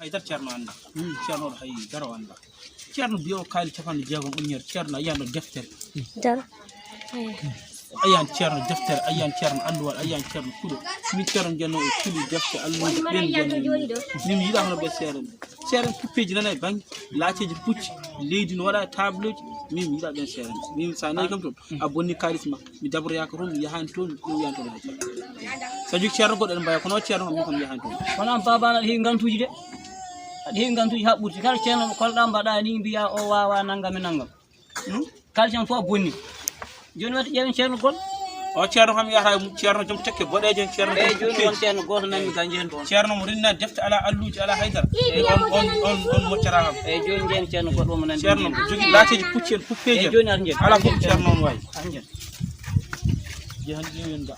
haydar ceerno anda ceerno ɗo hay daro anda ceerno biyo kaali capanɗe jeegom ummere ceerno a yiyano deftere ayan ceerno deftere ayan ceerno anduwal ayan ceerno kuɗo min ceerno jenno o tuli defte allude ɓen min yiiɗa hono ɓe seeɗen seeɗen kuppeji nana e banggue laaceji pucci leydi no waɗa table uji min mi yiiɗa ɓen seeɗen min sa nayi kam toon a bonni kalis ma mi dabroyaka toon mi yahani toon ɗum wiyan toon ha ceerno so jogui ceerno goɗɗo eɗen mbaya kono ceerno min kam mi yahani toon kono an babano aɗa heewi gantuji de aɗa heewi gantuji ha ɓurti kala ceerno mo kolɗa mbaɗa ni mbiya o wawa naggam e naggam kala ceerno fof a bonni joni wata ƴeewen ceerno goɗɗo o ceerno kam yahata ceerno joom tekke boɗeje ceerno eyyi joni won ceerno goto nanmi gañje hen toon ceerno mo rinna defte ala alluji ala haydara on moccata kam eyyi joni jeni ceerno goɗɗo omo nandi ceerno jogui laaceji pucci en fuppeji joni ata jen ala fof ceerno on wawi ata jen jehan ƴeewen ga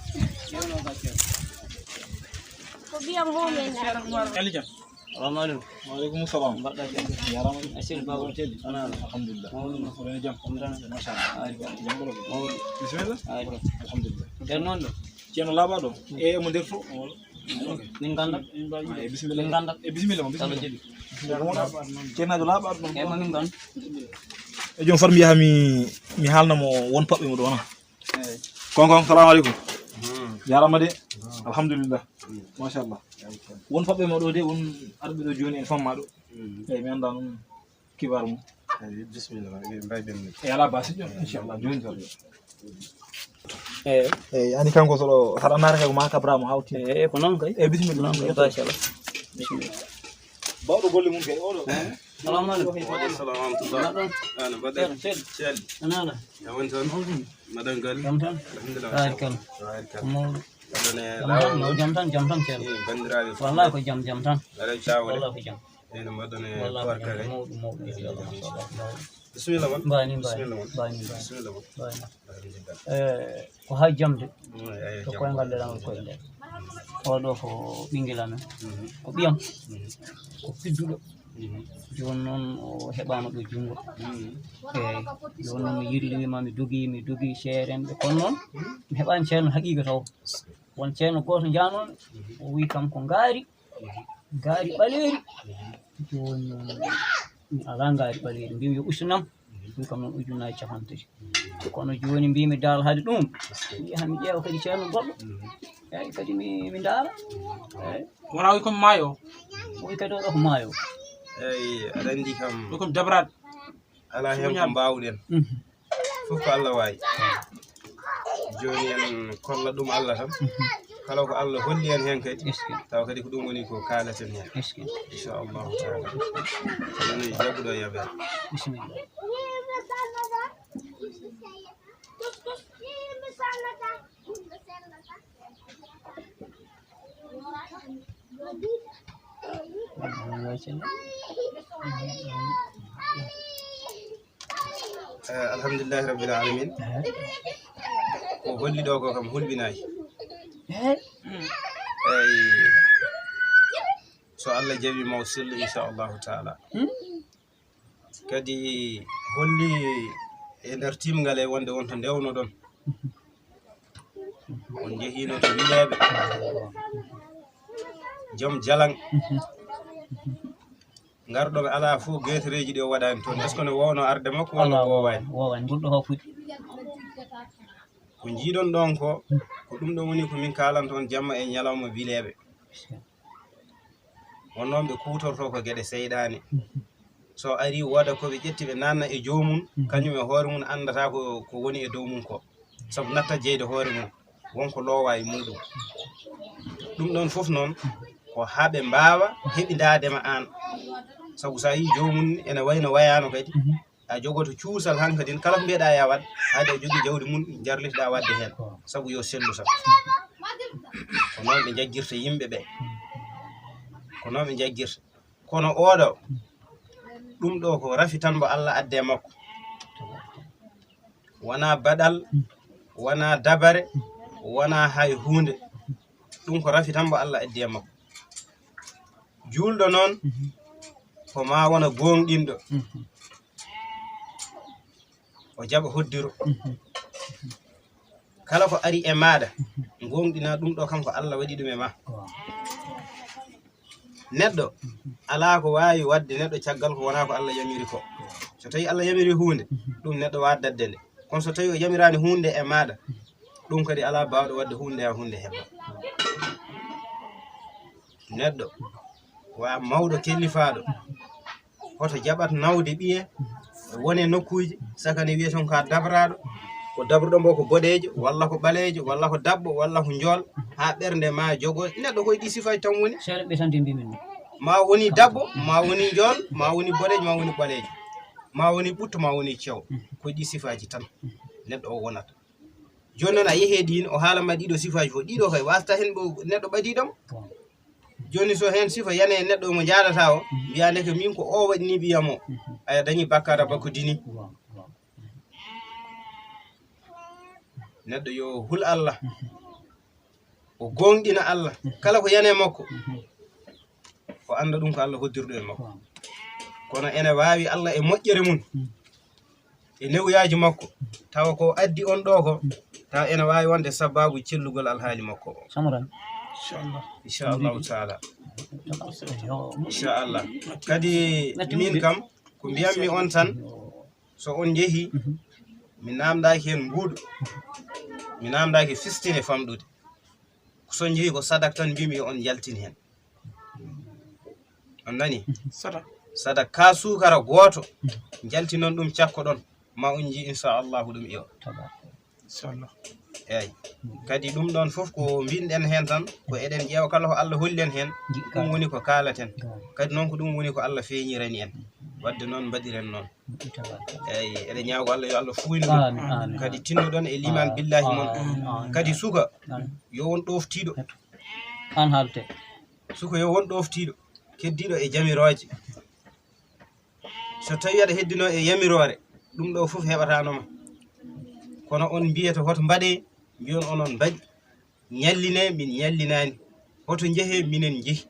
ƴewnoga ceerno ko biyam momen alijan salamu aleykum waaleykum salam mbaɗɗa ceerno yarama asen babon teddi ana alhamdulillah mawɗum oɗon jaam machallah ari jambolo mawɗum bisimilla ari alhamdulillah nder noon ɗo ceerno laaɓa ɗo e mo nder to min ganda bisimilla min ganda e bisimilla mo Allah bisimilla jaɓi ceernajo laaɓaɗo ɗon eyyi mamin ganda e joni far mi yaha mi haalnamo won paɓɓe mo ɗo wona eyyi konkon salamu aleykum jarama de alhamdulillah machallah won paɓɓe ma ɗo de won arɓe ɗo joni en famma ɗo eyyi mi anda noon kibar mum bisimilla mbayɗen e ala basi jon inchallah joni tar eyyi eyyi ani kanko soɗo saɗa narata ko ma kabramo hawti eyyi ko noon kay eyyi bisimilla noon machallah bisimilla bawɗo golle mum kay oɗo salamu aleykum waaleykum salam warahmatullah mbaɗɗon ana mbaɗɗen ceerno ceeli anala yawon toon maɗon gal jam tan alhamdulillah ari kala mawɗum waɗone jam tan ceerno bandiraɓe wallahi ko jam tan aɗa cawole wallahi ko jam ene mbaɗone wallahi ko korka jam kay mawɗum inchallah machallah mawɗum bisimilla moon mbani bisimilla moon mbani bisimilla moon ko hay jamde eyi to koyngal ɗeɗangal koye nder oɗo ko ɓinguel amen ko ɓiyam ko fidduɗo joni noon o heɓama ɗo junngo eyyi joni noon mi yirliwima mi dogui ceerenɓe kono noon mi heɓani ceerno haqiqa taw won ceerno goto janoɗo o wi kam ko gaari ɓaleri joni noon mi ala gaari ɓaleri mbimi yo ustunam wi kam noon ujunnaji capantati kono joni mbimi dal haade ɗum mi yaha mi ƴeewa kadi ceerno goɗɗo eyyi kadi mi daara eyyi wona wi comme maayo o wi kadi oɗo ko maayo eyi aɗa andi kam ɗo comme dabrade ala hen ko mbawɗen fof ko Allah wawi joni en kolla ɗum Allah tan kala ko Allah holli en hen kadi taw kadi ko ɗum woni ko kalaten hen inchallahu taala ɗoni jagguɗo yaɓere bisimilla alhamdulillahi rabbil alamin ko holli ɗo ko kam hulɓinayi eyi so Allah jaɓi maw sellu inchallahu taala kadi holli e nder timgal e wonde wonto ndewno ɗon on jehino to wileɓe joom jalan garɗoɓe ala fof guetereji ɗi o waɗani toon est ce que ne wowno arde makko walla wowani wowani ɓurɗo ho fuɗɗi ko jiiɗon ɗon ko ɗum ɗo woni ko min kalan toon jamma e ñalawma wileɓe wonnoon ɓe kutorto ko gueɗe seyɗani so ari woda koɓe ƴetti ɓe nanna e jomum kañum e hoore mum andata ko woni e dow mum ko saabu natta jeyde hoore mum wonko lowa e muɗum ɗum ɗon foof noon ko haaɓe mbawa heɓidadema an saabu sa yi jomum ene wayno wayano kadi a jogoto cuusal han kadi kala ko mbiyeɗa ya waɗ haade o jogui jawdi mum jarlitoɗa wadde hen saabu yo sellu tan ko noon ɓe jaggirta yimɓeɓe ko noon ɓe jaggirta kono oɗo ɗum ɗo ko rafi tan mbo Allah adde makko wona baɗal wona dabare wona hay hunde ɗum ko rafi tan mbo Allah addi e makko julɗo noon ko ma wona gonɗinɗo o jaɓa hoddiro kala ko ari e maɗa gonɗina ɗum ɗo kam ko Allah waɗi ɗum e ma neɗɗo ala ko wawi wadde neɗɗo caggal ko wona ko Allah yamiri ko so tawi Allah yamiri hunde ɗum neɗɗo waddadde nde kono so tawi o yamirani hunde e maɗa ɗum kadi ala bawɗo wadde hunde ha hunde heɓa neɗɗo wa mawɗo kellifaɗo hoto jaɓat nawde ɓiye wone nokkuji sakane wiye ton ka dabraɗo ko dabruɗo mbo ko boɗejo walla ko ɓalejo walla ko dabbo walla ko jool ha ɓernde ma jogo neɗɗo koye ɗi sifaji tan woni seeɗa ɓesante mbimin ɗum ma woni dabbo ma woni jool ma woni boɗejo ma woni ɓalejo ma woni ɓutto ma woni cew koye ɗi sifaji tan neɗɗo o wonata joni noon a yeehe ɗin o haalama ɗiɗo sifaji fof ɗiɗo kay wasta hen ɓo neɗɗo ɓadiɗomo joni so hen sifa yane neɗɗo mo jaɗata o mbiyande ko min ko o waɗi ni mbiyamo aya dañi bakkara bakko dini neɗɗo yo hul Allah o gonɗina Allah kala ko yane makko o anda ɗum ko Allah hoddirɗo e makko kono ene wawi Allah e moƴƴere mum e newuyaji makko tawa ko addi on ɗo ko tawa ene wawi wonde sababu cellugol alhaali makko o Samaran inchallahu taala inchallah kadi min kam ko mbiyammi on tan so on jeehi mi namdaki hen mbuuɗo mi namdaki fistine famɗude so jeehi ko sadak tan mbimi on yaltin hen on nani sadak ka sukara goto jaltinon ɗum cakko ɗon ma on ji inchallahu ɗum iyo inchallah eyyi kadi ɗum ɗon foof ko mbinɗen hen tan ko eɗen ƴeewa kala ko Allah hollen hen ɗum woni ko kalaten kadi noon ko ɗum woni ko Allah feeñirani en wadde noon mbaɗiren noon eyyi eɗen ñaago Allah yo Allah fuyno ɗum kadi tinnoɗon e liman billahi mon kadi suka yo won ɗoftiɗo an haalte suka yo won ɗoftiɗo keddiɗo e jamiroje so tawi aɗa heddino e yamirore ɗum ɗo foof heɓatanoma kono on mbiyata hoto mbaɗe mbiyon onon mbaɗi ñalline min ñallinani hoto jeehe minen jeehi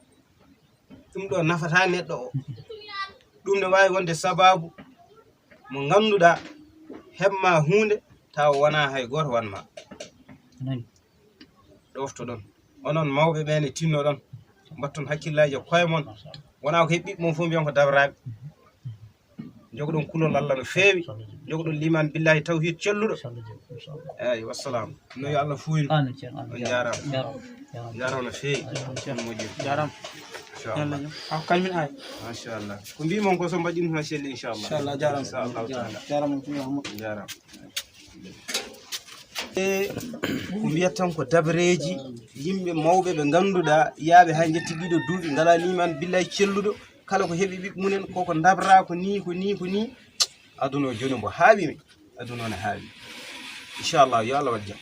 ɗum ɗo nafata neɗɗo o ɗum ne wawi wonde sababu mo ganduɗa heɓma hunde tawa wona hay goto wanma ɗofto ɗon onon mawɓe ɓene tinno ɗon mbatton hakkillaji koye mon wona ko heɓɓiɓe mon fof mbiyon ko dabraɓe jogoɗon kulol Allah no feewi jogoɗon liman billahi tawhid celluɗo eyyi wassalamu no yo Allah fuyno on jarama jarama no feewi on moƴƴi jarama kalmin ay machallah ko mbimon ko so mbaɗin no selli inchallah jarama jarama jarama ko mbiyat tan ko dabreji yimɓe mawɓe ɓe ganduɗa yaaɓe ha jetti ɗiɗo duuɓi ngala liman billahi celluɗo kala ko heeɓi ɓiɓɓe munen koko dabra ko ni ko ni ko ni aduna o joni mbo haaɓimi aduna o ne haaɓi inchallah yo Allah waɗ jaam